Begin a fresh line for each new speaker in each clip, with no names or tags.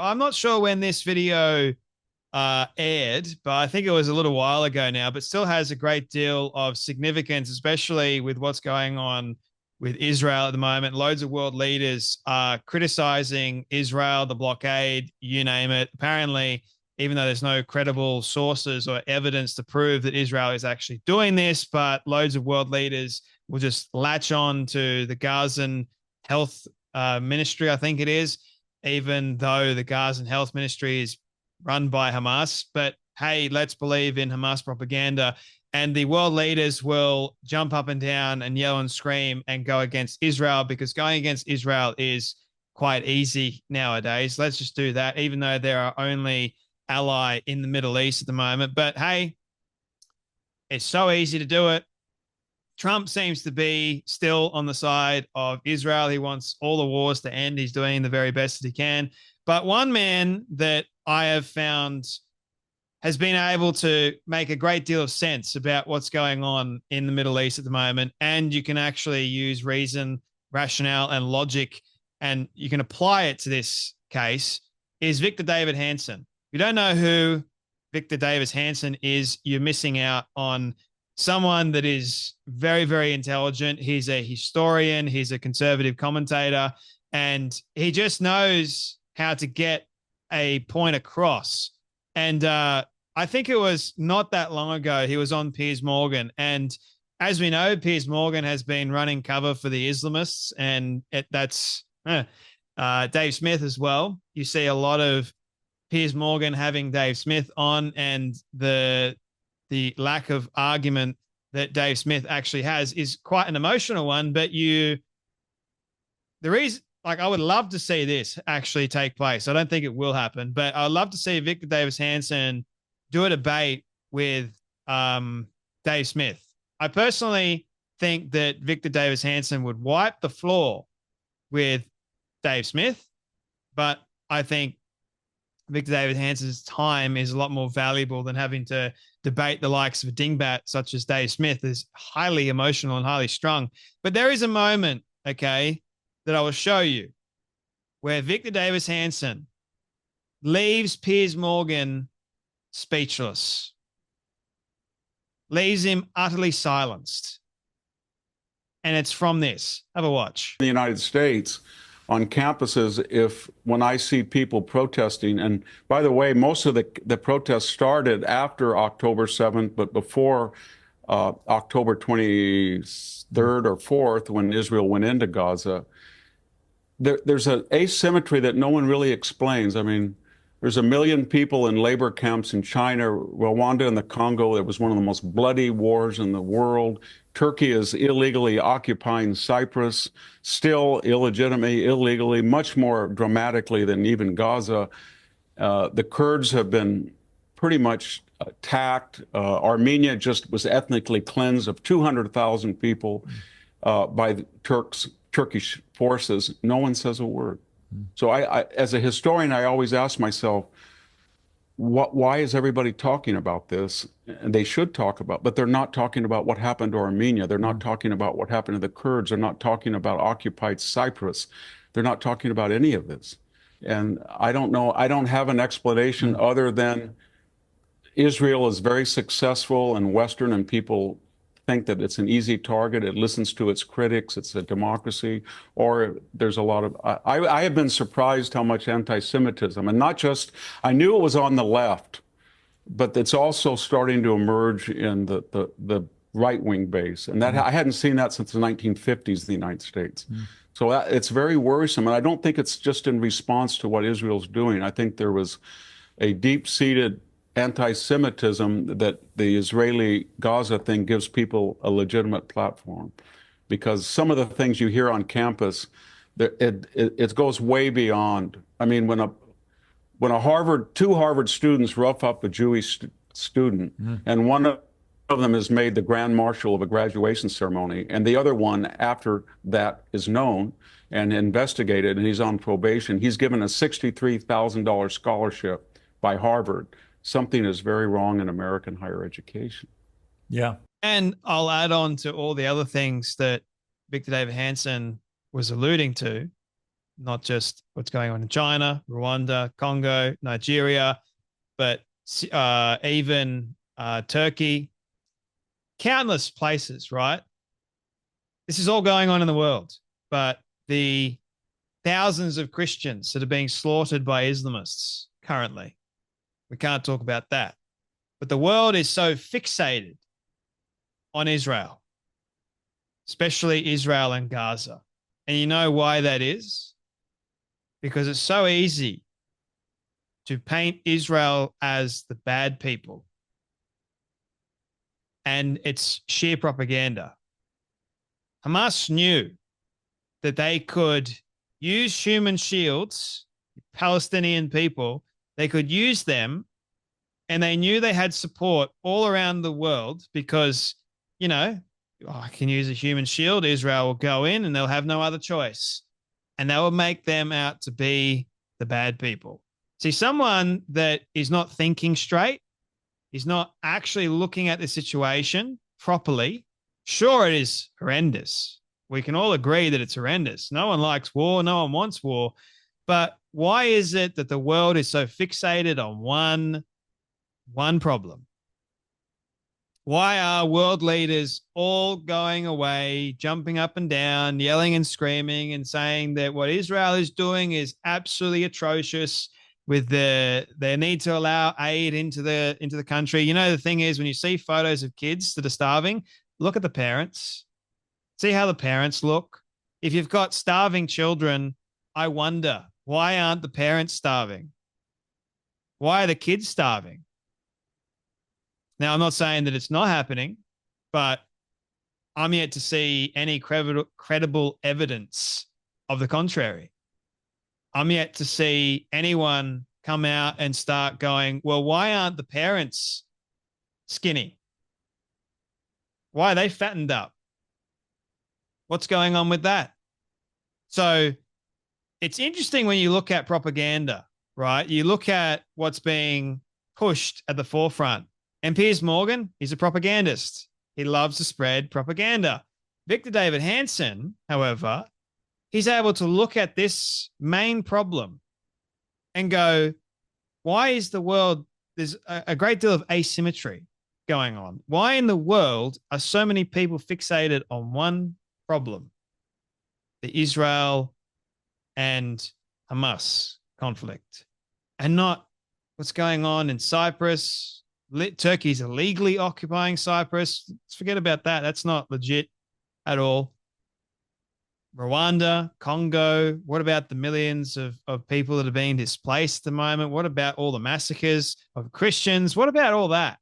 I'm not sure when this video aired, but I think it was a little while ago now, but still has a great deal of significance, especially with what's going on with Israel at the moment. Loads of world leaders are criticizing Israel, the blockade, you name it. Apparently, even though there's no credible sources or evidence to prove that Israel is actually doing this, but loads of world leaders will just latch on to the Gazan health ministry, I think it is, even though the Gazan health ministry is run by Hamas. But hey, let's believe in Hamas propaganda. And the world leaders will jump up and down and yell and scream and go against Israel, because going against Israel is quite easy nowadays. Let's just do that, even though they're our only ally in the Middle East at the moment. But hey, it's so easy to do it. Trump seems to be still on the side of Israel. He wants all the wars to end. He's doing the very best that he can. But one man that I have found has been able to make a great deal of sense about what's going on in the Middle East at the moment, and you can actually use reason, rationale, and logic, and you can apply it to this case, is Victor David Hanson. If you don't know who Victor Davis Hanson is, you're missing out on someone that is very, very intelligent. He's a historian. He's a conservative commentator, and he just knows how to get a point across. And I think it was not that long ago, he was on Piers Morgan. And as we know, Piers Morgan has been running cover for the Islamists, and that's Dave Smith as well. You see a lot of Piers Morgan having Dave Smith on, and the lack of argument that Dave Smith actually has is quite an emotional one. But the reason, like, I would love to see this actually take place. I don't think it will happen, but I'd love to see Victor Davis Hanson do a debate with Dave Smith. I personally think that Victor Davis Hanson would wipe the floor with Dave Smith, but I think Victor David Hanson's time is a lot more valuable than having to debate the likes of a dingbat such as Dave Smith. Is highly emotional and highly strung. But there is a moment, okay, that I will show you where Victor Davis Hanson leaves Piers Morgan speechless, leaves him utterly silenced. And it's from this. Have a watch.
In the United States, on campuses, when I see people protesting, and by the way, most of the protests started after October 7th, but before October 23rd or 4th, when Israel went into Gaza, there's an asymmetry that no one really explains. I mean, there's 1 million people in labor camps in China, Rwanda, and the Congo. It was one of the most bloody wars in the world. Turkey is illegally occupying Cyprus, still illegitimately, illegally, much more dramatically than even Gaza. The Kurds have been pretty much attacked. Armenia just was ethnically cleansed of 200,000 people by the Turkish forces. No one says a word. So I, as a historian, I always ask myself, why is everybody talking about this? And they should talk about, but they're not talking about what happened to Armenia. They're not talking about what happened to the Kurds. They're not talking about occupied Cyprus. They're not talking about any of this. And I don't know, I don't have an explanation other than Israel is very successful and Western, and people think that it's an easy target. It listens to its critics. It's a democracy. Or there's a lot of, I have been surprised how much anti-Semitism, and not just, I knew it was on the left, but it's also starting to emerge in the right-wing base. And that I hadn't seen that since the 1950s in the United States. So it's very worrisome. And I don't think it's just in response to what Israel's doing. I think there was a deep-seated anti-Semitism that the Israeli-Gaza thing gives people a legitimate platform, because some of the things you hear on campus, it goes way beyond. I mean, when two Harvard students rough up a Jewish student, and one of them is made the grand marshal of a graduation ceremony, and the other one after that is known and investigated, and he's on probation, he's given a $63,000 scholarship by Harvard. Something is very wrong in American higher education.
Yeah. And I'll add on to all the other things that Victor David Hanson was alluding to. not just what's going on in China, Rwanda, Congo, Nigeria, but even Turkey, countless places, right? This is all going on in the world, but the thousands of Christians that are being slaughtered by Islamists currently, we can't talk about that. But the world is so fixated on Israel, especially Israel and Gaza. And you know why that is? Because it's so easy to paint Israel as the bad people. And it's sheer propaganda. Hamas knew that they could use human shields, Palestinian people, they could use them, and they knew they had support all around the world because, you know, I can use a human shield, Israel will go in and they'll have no other choice. And they will make them out to be the bad people. See, someone that is not thinking straight, is not actually looking at the situation properly. Sure, it is horrendous. We can all agree that it's horrendous. No one likes war. No one wants war. But why is it that the world is so fixated on one problem? Why are world leaders all going away, jumping up and down, yelling and screaming and saying that what Israel is doing is absolutely atrocious with their need to allow aid into the country? You know, the thing is, when you see photos of kids that are starving, look at the parents. See how the parents look. If you've got starving children, I wonder, why aren't the parents starving? Why are the kids starving? Now, I'm not saying that it's not happening, but I'm yet to see any credible evidence of the contrary. I'm yet to see anyone come out and start going, well, why aren't the parents skinny? Why are they fattened up? What's going on with that? So it's interesting when you look at propaganda, right? You look at what's being pushed at the forefront. And Piers Morgan, he's a propagandist. He loves to spread propaganda. Victor David Hanson, however, he's able to look at this main problem and go, why is the world, there's a great deal of asymmetry going on. Why in the world are so many people fixated on one problem, the Israel and Hamas conflict, and not what's going on in Cyprus? Turkey's illegally occupying Cyprus. Let's forget about that. That's not legit at all. Rwanda, Congo. What about the millions of people that are being displaced at the moment? What about all the massacres of Christians? What about all that?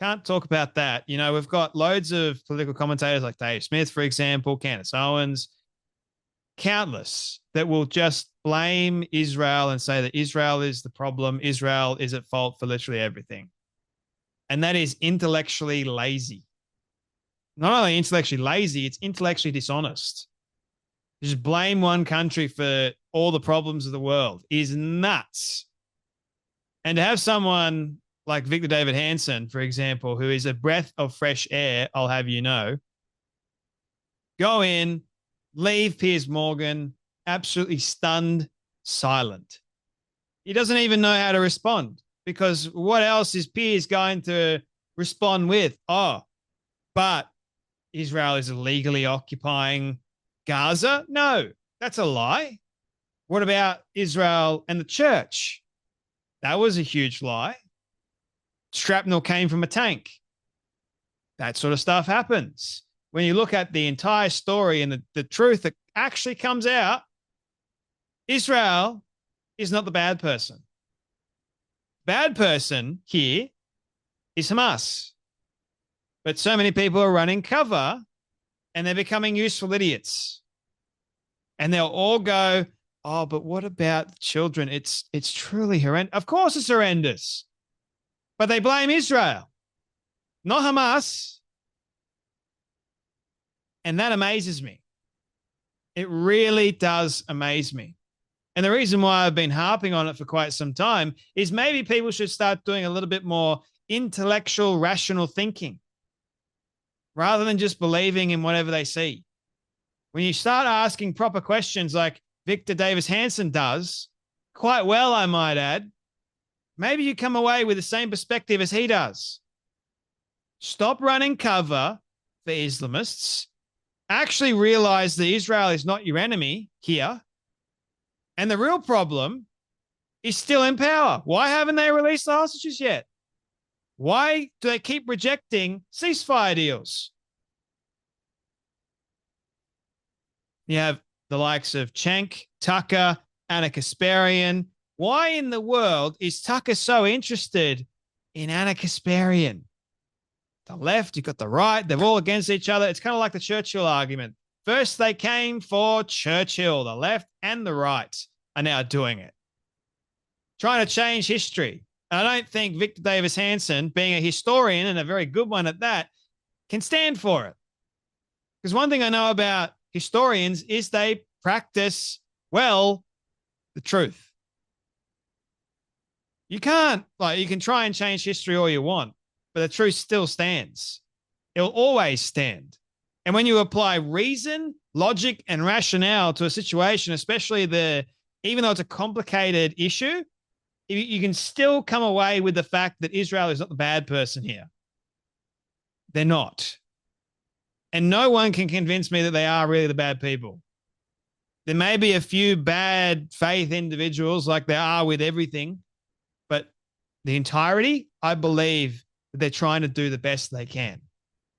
Can't talk about that. You know, we've got loads of political commentators like Dave Smith, for example, Candace Owens, countless that will just blame Israel and say that Israel is the problem. Israel is at fault for literally everything. And that is intellectually lazy. Not only intellectually lazy, it's intellectually dishonest. Just blame one country for all the problems of the world is nuts. And to have someone like Victor David Hanson, for example, who is a breath of fresh air, I'll have you know, go in, leave Piers Morgan absolutely stunned, silent. He doesn't even know how to respond, because what else is Piers going to respond with? Oh, but Israel is illegally occupying Gaza? No, that's a lie. What about Israel and the church? That was a huge lie. Shrapnel came from a tank. That sort of stuff happens. When you look at the entire story and the truth that actually comes out, Israel is not the bad person. Bad person here is Hamas. But so many people are running cover and they're becoming useful idiots. And they'll all go, oh, but what about the children? It's truly horrendous. Of course it's horrendous. But they blame Israel, not Hamas. And that amazes me. It really does amaze me. And the reason why I've been harping on it for quite some time is maybe people should start doing a little bit more intellectual, rational thinking rather than just believing in whatever they see. When you start asking proper questions like Victor Davis Hanson does, quite well, I might add, maybe you come away with the same perspective as he does. Stop running cover for Islamists. Actually realize that Israel is not your enemy here. And the real problem is still in power. Why haven't they released the hostages yet? Why do they keep rejecting ceasefire deals? You have the likes of Cenk, Tucker, Anna Kasparian. Why in the world is Tucker so interested in Anna Kasparian? The left, you've got the right, they're all against each other. It's kind of like the Churchill argument. First, they came for Churchill. The left and the right are now doing it, trying to change history. And I don't think Victor Davis Hanson, being a historian and a very good one at that, can stand for it. Because one thing I know about historians is they practice, well, the truth. You can't, you can try and change history all you want, but the truth still stands. It'll always stand. And when you apply reason, logic, and rationale to a situation, especially even though it's a complicated issue, you can still come away with the fact that Israel is not the bad person here. They're not. And no one can convince me that they are really the bad people. There may be a few bad faith individuals like there are with everything, but the entirety, I believe that they're trying to do the best they can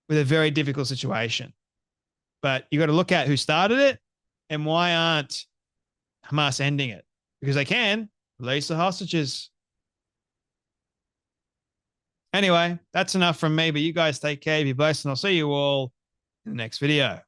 with a very difficult situation. But you got to look at who started it and why aren't Hamas ending it? Because they can release the hostages. Anyway, that's enough from me, but you guys take care, be blessed, and I'll see you all in the next video.